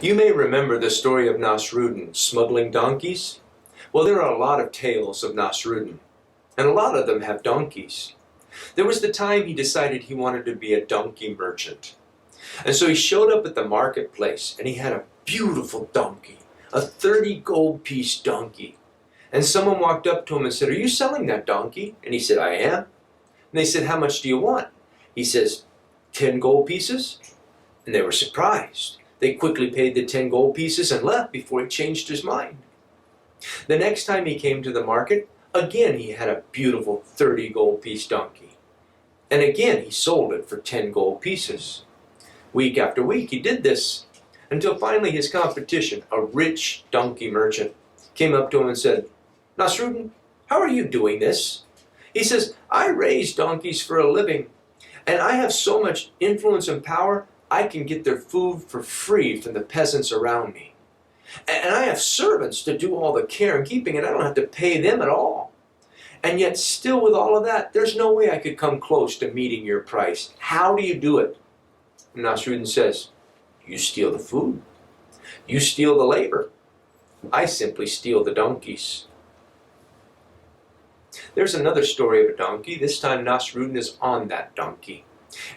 You may remember the story of Nasruddin smuggling donkeys. Well, there are a lot of tales of Nasruddin, and a lot of them have donkeys. There was the time he decided he wanted to be a donkey merchant. And so he showed up at the marketplace, and he had a beautiful donkey, a 30 gold piece donkey. And someone walked up to him and said, "Are you selling that donkey?" And he said, "I am." And they said, "How much do you want?" He says, 10 gold pieces. And they were surprised. They quickly paid the 10 gold pieces and left before he changed his mind. The next time he came to the market, again he had a beautiful 30 gold piece donkey. And again he sold it for 10 gold pieces. Week after week he did this, until finally his competition, a rich donkey merchant, came up to him and said, "Nasruddin, how are you doing this?" He says, "I raise donkeys for a living, and I have so much influence and power, I can get their food for free from the peasants around me. And I have servants to do all the care and keeping, and I don't have to pay them at all. And yet still with all of that, there's no way I could come close to meeting your price. How do you do it?" And Nasruddin says, "You steal the food. You steal the labor. I simply steal the donkeys." There's another story of a donkey. This time Nasruddin is on that donkey.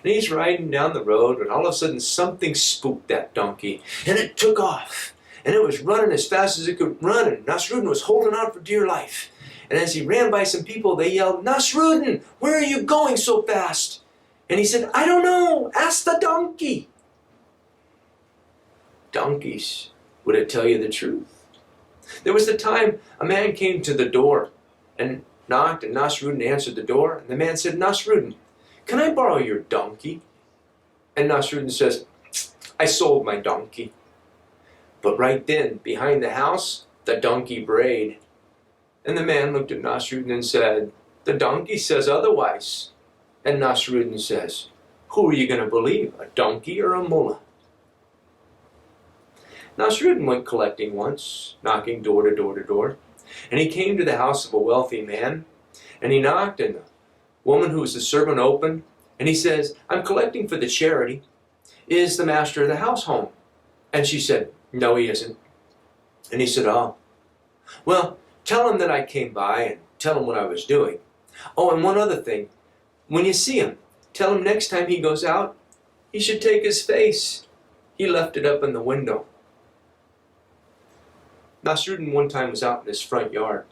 And he's riding down the road, and all of a sudden something spooked that donkey, and it took off. And it was running as fast as it could run, and Nasruddin was holding on for dear life. And as he ran by some people, they yelled, "Nasruddin, where are you going so fast?" And he said, "I don't know, ask the donkey." Donkeys, would it tell you the truth? There was the time a man came to the door and knocked, and Nasruddin answered the door, and the man said, "Nasruddin, can I borrow your donkey?" And Nasruddin says, "I sold my donkey." But right then, behind the house, the donkey brayed. And the man looked at Nasruddin and said, "The donkey says otherwise." And Nasruddin says, "Who are you going to believe, a donkey or a mullah?" Nasruddin went collecting once, knocking door to door to door. And he came to the house of a wealthy man, and he knocked, and the woman who was the servant opened, and he says, "I'm collecting for the charity. Is the master of the house home?" And she said, "No, he isn't." And he said, "Oh, well, tell him that I came by and tell him what I was doing. Oh, and one other thing. When you see him, tell him next time he goes out, he should take his face. He left it up in the window." Nasruddin one time was out in his front yard,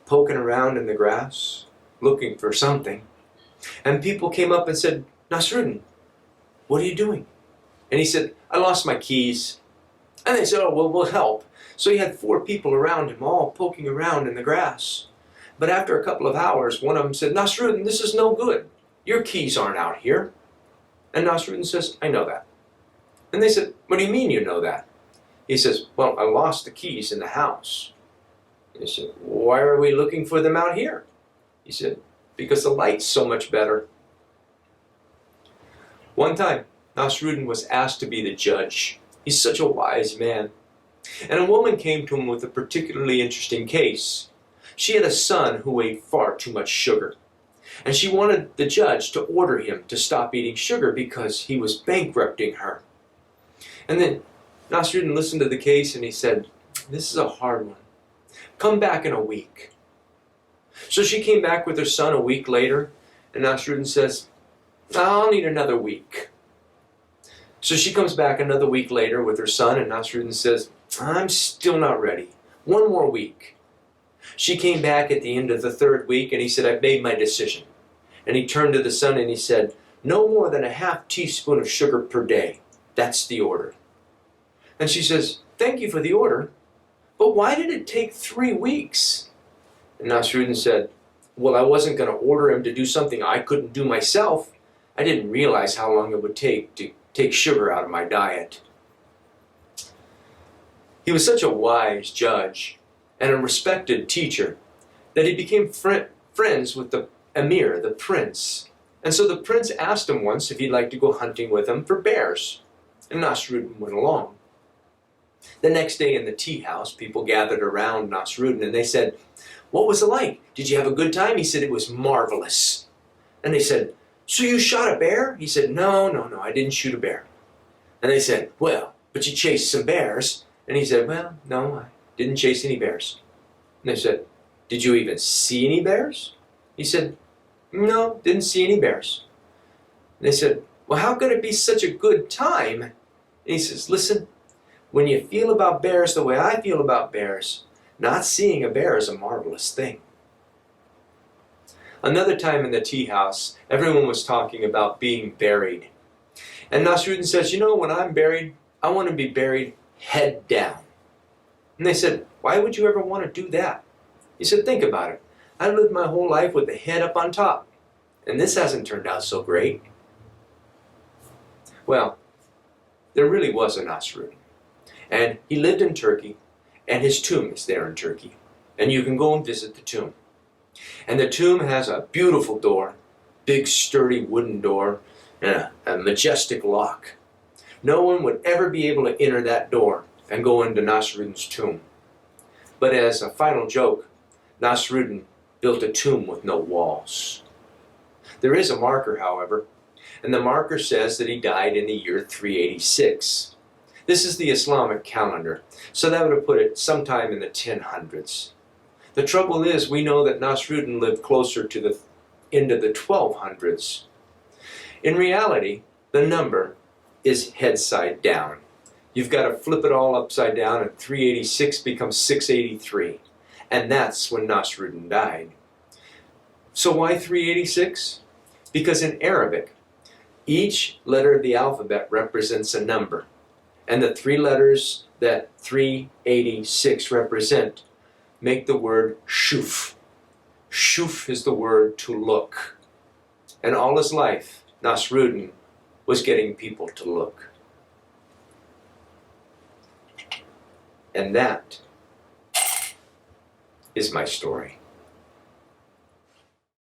poking around in the grass, looking for something. And people came up and said, "Nasruddin, what are you doing?" And he said, "I lost my keys." And they said, "Oh, well, we'll help." So he had 4 people around him, all poking around in the grass. But after a couple of hours, one of them said, "Nasruddin, this is no good. Your keys aren't out here." And Nasruddin says, "I know that." And they said, "What do you mean you know that?" He says, "Well, I lost the keys in the house." They said, "Why are we looking for them out here?" He said, "Because the light's so much better." One time, Nasruddin was asked to be the judge. He's such a wise man. And a woman came to him with a particularly interesting case. She had a son who ate far too much sugar. And she wanted the judge to order him to stop eating sugar because he was bankrupting her. And then Nasruddin listened to the case and he said, "This is a hard one. Come back in a week." So she came back with her son a week later, and Nasruddin says, "I'll need another week." So she comes back another week later with her son, and Nasruddin says, "I'm still not ready. One more week." She came back at the end of the 3rd week, and he said, "I've made my decision." And he turned to the son and he said, "No more than a half teaspoon of sugar per day. That's the order." And she says, "Thank you for the order, but why did it take 3 weeks? And Nasruddin said, "Well, I wasn't going to order him to do something I couldn't do myself. I didn't realize how long it would take to take sugar out of my diet." He was such a wise judge and a respected teacher that he became friends with the emir, the prince. And so the prince asked him once if he'd like to go hunting with him for bears. And Nasruddin went along. The next day in the tea house, people gathered around Nasruddin and they said, "What was it like? Did you have a good time?" He said, "It was marvelous." And they said, "So you shot a bear?" He said, No, I didn't shoot a bear." And they said, "Well, but you chased some bears. And he said, well, no, I didn't chase any bears. And they said, did you even see any bears? He said, no, didn't see any bears. And they said, well, how could it be such a good time? And he says, listen, when you feel about bears the way I feel about bears, not seeing a bear is a marvelous thing. Another time in the tea house, everyone was talking about being buried. And Nasruddin says, you know, when I'm buried, I want to be buried head down. And they said, why would you ever want to do that? He said, think about it. I lived my whole life with the head up on top, and this hasn't turned out so great. Well, there really was a Nasruddin, and he lived in Turkey, and his tomb is there in Turkey, and you can go and visit the tomb. And the tomb has a beautiful door, big sturdy wooden door, and a majestic lock. No one would ever be able to enter that door and go into Nasruddin's tomb. But as a final joke, Nasruddin built a tomb with no walls. There is a marker, however, and the marker says that he died in the year 386. This is the Islamic calendar, so that would have put it sometime in the 1000s. The trouble is, we know that Nasruddin lived closer to the end of the 1200s. In reality, the number is head side down. You've got to flip it all upside down, and 386 becomes 683. And that's when Nasruddin died. So why 386? Because in Arabic, each letter of the alphabet represents a number. And the three letters that 386 represent make the word shuf. Shuf is the word to look. And all his life, Nasruddin was getting people to look. And that is my story.